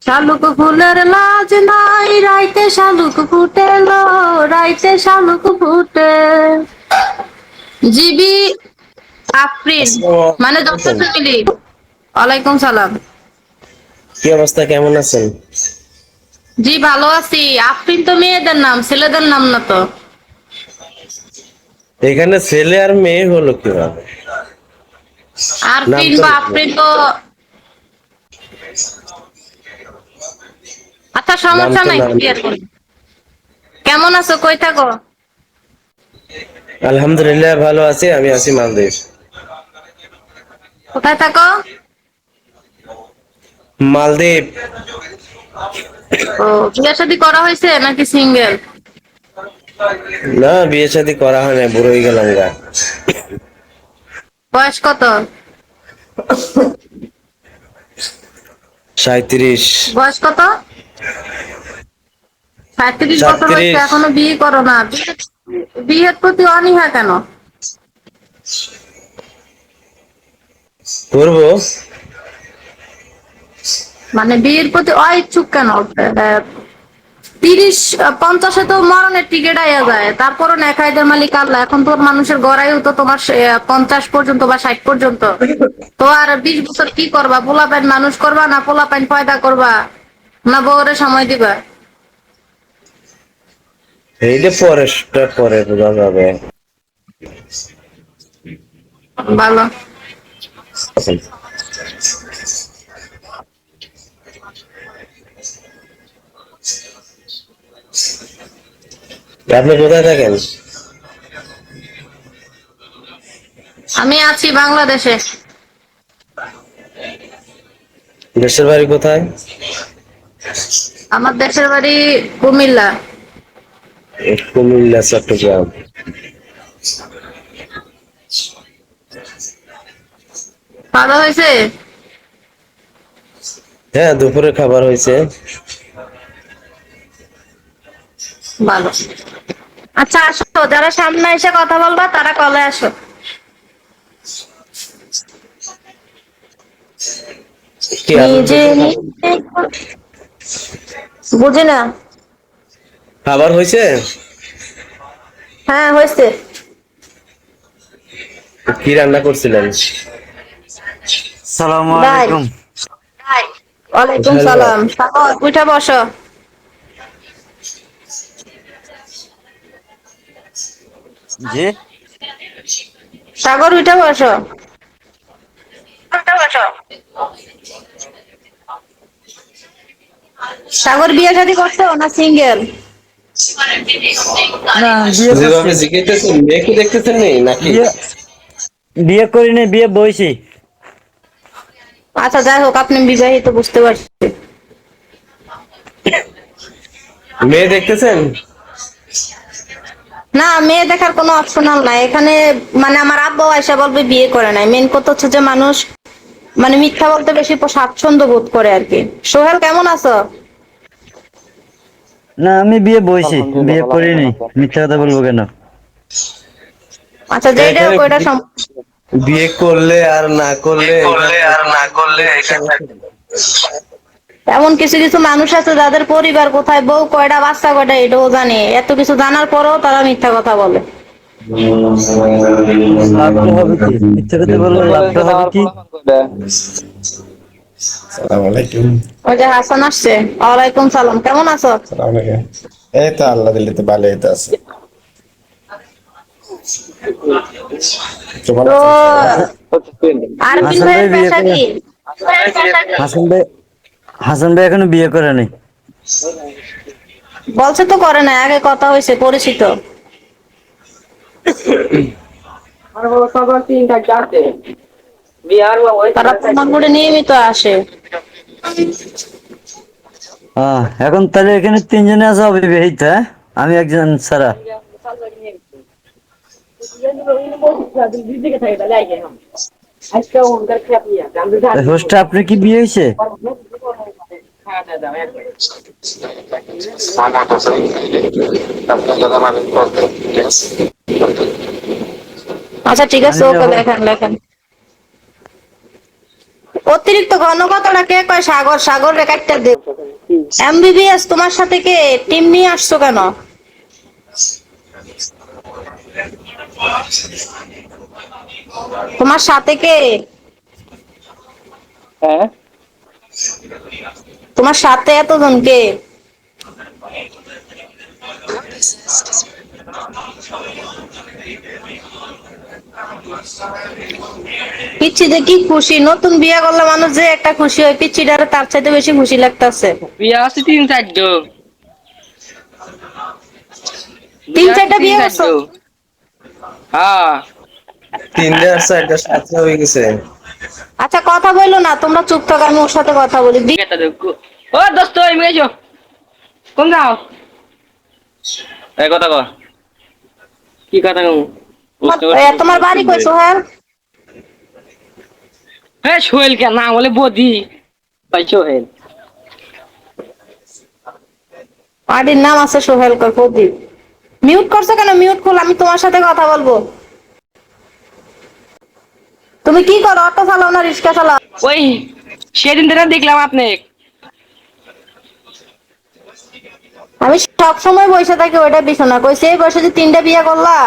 শালুক ফুলের লাজ নাই, রাইতে শালুক ফুটেলো, রাইতে শালুক ফুটে। জিবি আফরিন, মানে আসসালামু ডক্টর আলাইকুম। ফ্যামিলি। ওয়ালাইকুম সালাম। কি অবস্থা, কেমন আছেন? জি ভালো আছি। আফরিন তো মেয়েদের নাম, ছেলেদের নাম না তো। এখানে ছেলে আর মেয়ে হলো কিভাবে? নাম আরফিন তো বা লিখলো। আফরিন তো। আচ্ছা নাম সমস্যা তো নাই, নাম। ক্লিয়ার করি। কেমন আছো, কই থাকো? আলহামদুলিল্লাহ ভালো আছি, আমি আছি মালদ্বীপ। কোথায় থাকো? মালদ্বীপ। ও, বিয়ে শাদী করা হয়েছে নাকি সিঙ্গেল? না, বিয়ে শাদী করা হয় না, বুড়ো হয়ে গেলাম গা। বয়স কত? 37। বয়স কত? 37 বছর হয়েছে, 37। এখনো বিয়ে করো না? বিয়ের প্রতি অনীহা কেন? করবো। মানে বিয়ের প্রতি অইচ্ছুক কেন? 30-50-এ তো মরণের টিকিট আইয়া যায়, তারপরও নেখাইদের মালিক আল্লাহ। এখন তোর মানুষের গড়াইও তো তোমার 50 পর্যন্ত বা 60 পর্যন্ত। তো আর 20 বছর কি করবা? পোলাপাইন মানুষ করবা, না পোলাপাইন পয়দা করবা, না বউরে সময় দিবা? এইটা পরে পরে বোঝা যাবে। ভালো। আপনি কোথায় থাকেন? আমি আছি বাংলাদেশে। দেশের বাড়ি কোথায়? আমার দেশের বাড়ি কুমিল্লা। কুমিল্লা, চট্টগ্রাম। ভালো হয়েছে। হ্যাঁ, দুপুরে খাবার হয়েছে। ভালো। আচ্ছা আসো, যারা সামনে এসে কথা বলবা তারা কলে আসো। কি আপনি নিজে দুপুরে নিজে বুঝি না। খাবার হয়েছে? হ্যাঁ হয়েছে। কি রান্না করছিলেন? সালামু ভাই, আলাইকুম। ওয়ালাইকুম হ্যালো। সালাম। সাগর উঠা বসো। জি। সাগর উঠা বসো। সাগর বিয়ে শাদী করছো না সিঙ্গেল? না, বিয়ে করছি। যেভাবে জিজ্ঞেসেন, মেয়ে কি দেখতেছেন নি নাকি? বিয়ে বিয়ে করিনি, বিয়ে বইছি। আচ্ছা যাই হোক, আপনি বিবাহিত বুঝতে পারছি। মেয়ে দেখতেছেন? না, মেয়ে দেখার কোনো অপশনাল নাই এখানে। মানে আমার আব্বাও আয়সা বলবে বিয়ে করে নাই। মেন কথা হচ্ছে যে মানুষ মানে মিথ্যা বলতে বেশি স্বাচ্ছন্দ্য বোধ করে আর কি। সোহেল কেমন আছো? না, আমি বিয়ে বইছি, আলহামদুলিল্লাহ বিয়ে ভালো, আপনি করিনি। কেমন আছেন? মিথ্যা কথা বলবো কেন? আচ্ছা যেটা এখানে হোক ওইটা বিয়ে করলে আর না করলে এখানে এমন কিছু কিছু মানুষ আছে যাদের পরিবার কোথায়, বউ কয়টা, বাচ্চা কয়টা এটাও জানে। এত কিছু জানার পরেও তারা মিথ্যা কথা বলে। লাভটা হবে কি? মিথ্যা কথা বললে বলেন লাভটা যে হবে আমার কি? পোলাপান কয়টা? সালাম আলাইকুম। ওই যে হাসান আসছে। ওয়ালাইকুম সালাম, কেমন আছো? সালাম আলাইকুম। এই তো আল্লাহ দিলে তো ভালোই তো আছে। কেমন তো আছেন সবাই? হাসান আরবিন হাসান ভাই ভাইয়ের বিয়ে পেশা করে। কি? হাসান ভাই হাসান ভাই এখনো বিয়ে করে নাই। বলছে তো করে না, আগে কথা হয়েছে, পরিচিত। তারা প্রমাণপুরে নিয়মিত আসে। এখন তাহলে এখানে তিনজনে আছে অবিবাহিত, হ্যাঁ? আমি একজন ছাড়া। হোস্ট, আপনার কি বিয়ে হয়েছে? আচ্ছা ঠিক আছে, মানে ওকে লেখেন লেখেন। অতিরিক্ত ঘন কথাটা কে কয়? সাগর, সাগর রে কাটটা দে। এমবিবিএস তোমার সাথে কে টিম নিয়ে আসছো কেন? তোমার সাথে কে? হ্যাঁ তোমার সাথে এতজন কে? পিচ্ছি যে কি খুশি, নতুন বিয়ে করলে মানুষ যে একটা খুশি হয়, পিচ্ছিটারে তার চাইতে বেশি খুশি লাগতেছে। বিয়ে আছে তিন চারটো, তিন বিয়ে আছে চারটা তিন বিয়ে করছো? চারটো। হ্যাঁ তিনটে আর চারটা সাথে হয়ে গেছে। আচ্ছা কথা বললো না, তোমরা চুপ থাকো, আমি ওর সাথে কথা বলি। এটা দেখো। ও দোস্ত এমনি এসো, কোন যাও? এই কথা কর, কি কথা কম? বুঝতে তোমার বাড়ি কই সোহেল? হ্যাঁ সোহেল কে না বলে বদি ভাই সোহেল। বাড়ির নাম আছে সোহেল, কই প্রদীপ। মিউট করছো কেন? মিউট খোল, আমি তোমার সাথে কথা বলবো। তুমি কি করো? অটো চালাও না রিক্সা চালাও? ওই সেদিন ধরে দেখলাম আপনি। আমি সব সময় বসে থাকি, ওইটা বিছানা কইছে এই বয়সে যে তিনটা বিয়ে করলা।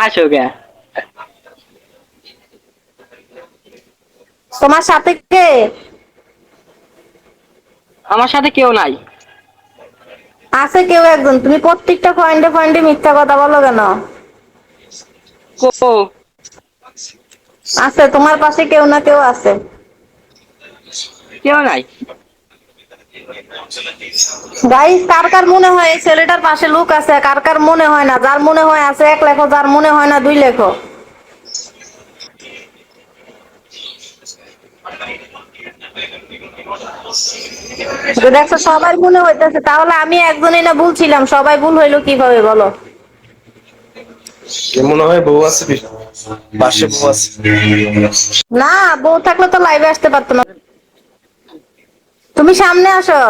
আসো কে? তোমার সাথে কে? আমার সাথে কেউ নাই। আছে কেউ একজন। তুমি প্রত্যেকটা পয়েন্টে পয়েন্টে মিথ্যা কথা বলো কেন? কো আছে, তোমার পাশে কেউ না কেউ আছে। কেউ নাই। গাইস, কার কার মনে হয় এই ছেলেটার পাশে লোক আছে? কার কার মনে হয় না? যার মনে হয় আছে এক লেখো, যার মনে হয় না দুই লেখো। তো দেখছো সবাই মনে হইতেছে, তাহলে আমি একজনই না ভুল ছিলাম? সবাই ভুল হইলো কিভাবে বলো? মনে হয় বউ আছে পাশে বউ আছে। না, বউ থাকলে তো লাইভে আসতে পারতো না। তুমি সামনে আসো।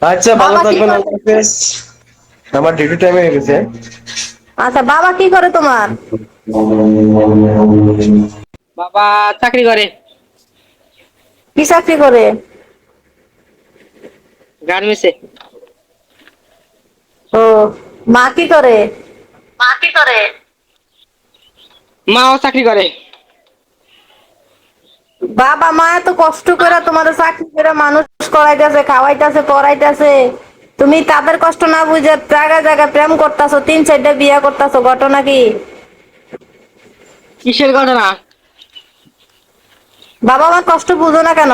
আচ্ছা ভালো বাবা কি থাকবেন, করে? আল্লাহ হাফেজ। আমার ডিউটি টাইম হয়ে গেছে। আচ্ছা, বাবা কি করে তোমার? বাবা চাকরি করে, কি চাকরি করে? গার্মেন্টসে। ও, মা কি করে? মাও চাকরি করে। বাবা মা এত কষ্ট করে তোমাদের চাকরি করে মানুষ করাইতেছে, খাওয়াইতেছে, পড়াইতেছে, তুমি তাদের কষ্ট না বুঝে জায়গায় জায়গায় প্রেম করতেছো, তিন চারটা বিয়ে করতেছো, ঘটনা কি? কিসের ঘটনা? বাবা মার কষ্ট বুঝো না কেন?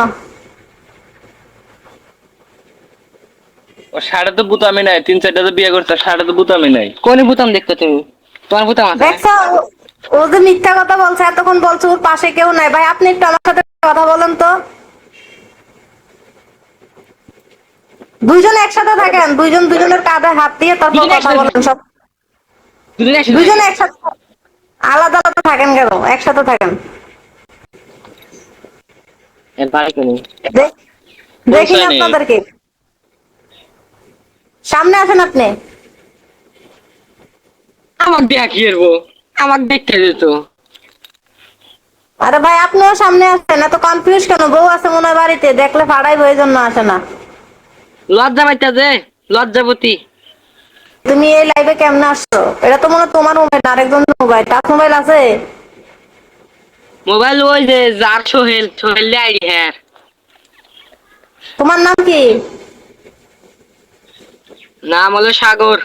ও সাড়ে তো বুতামি নাই, তিন চারটা তো বিয়ে করতে, সাড়ে তো বুতামি নাই। কোন বুতাম দেখতো তুমি? তোমার বুতাম আছে? দেখছো, ও যে মিথ্যা কথা বলছে, এতক্ষণ বলছে ওর পাশে কেউ নাই। ভাই আপনি একটু আমার সাথে কথা বলেন তো। দুইজন একসাথে থাকেন, দুইজন দুইজনের কাঁধে হাত দিয়ে তারপর দুজনে কথা একসাথে বলেন সব। দুজনে একসাথে দুইজন থাকি। একসাথে, আলাদা আলাদা থাকেন কেন? একসাথে থাকেন। এর বাড়ি কোনি? দেখ- দেখি না পৌঁছায়নি। আপনাদেরকে। সামনে আসেন আপনি। আমাকে দেখ কি করবো? আমাকে দেখতে যেত। আরে ভাই আপনিও সামনে আসেন, এত কনফিউজ কেন? বউ আছে মনে হয় বাড়িতে, দেখলে ফাড়াইবো এই জন্য আসে না। লজ্জা পাইতা যে, লজ্জাপতি। তুমি এই লাইভে কেমনে আসছো? এটা তো মনে হয় তোমার মোবাইল, আরেকজন মোবাইল। তার মোবাইল আছে? মোবাইল ওই যে যার সোহেল, সোহেল আইডি। হ্যাঁ তোমার নাম কি? নাম হলো সাগর।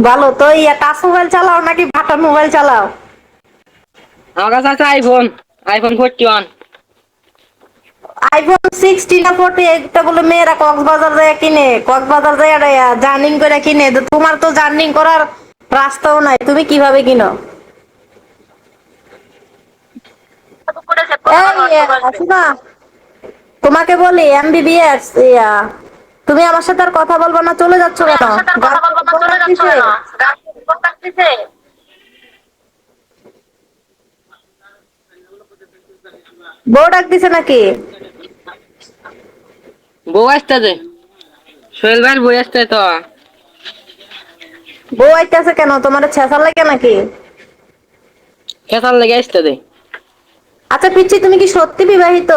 ভালো তো। ইয়া টাচ মোবাইল চালাও নাকি বাটন মোবাইল চালাও? আমার কাছে আছে আইফোন, আইফোন 41। আইফোন 16 না 40 একটা বলে মেয়েরা কক্সবাজার যায় কিনে, কক্সবাজার যায় জার্নিং করে কিনে। তো তোমার তো জার্নিং করার রাস্তাও নাই, তুমি কিভাবে কিনো? এই, শোনা, তোমাকে বলি এমবিবিএস, ইয়া তুমি আমার সাথে আর কথা বলবো না, চলে যাচ্ছ কেন? ডাকতেছে। বউ ডাক দিছে নাকি? বউ আসতে যে, সোহেল ভাইয়ের বই আসতে তো। বউ আইতেছে কেন? তোমার ছেঁচা লাগে নাকি? খেসাল লেগে আসতে দে। আচ্ছা পিচ্ছি, তুমি কি সত্যি বিবাহিত?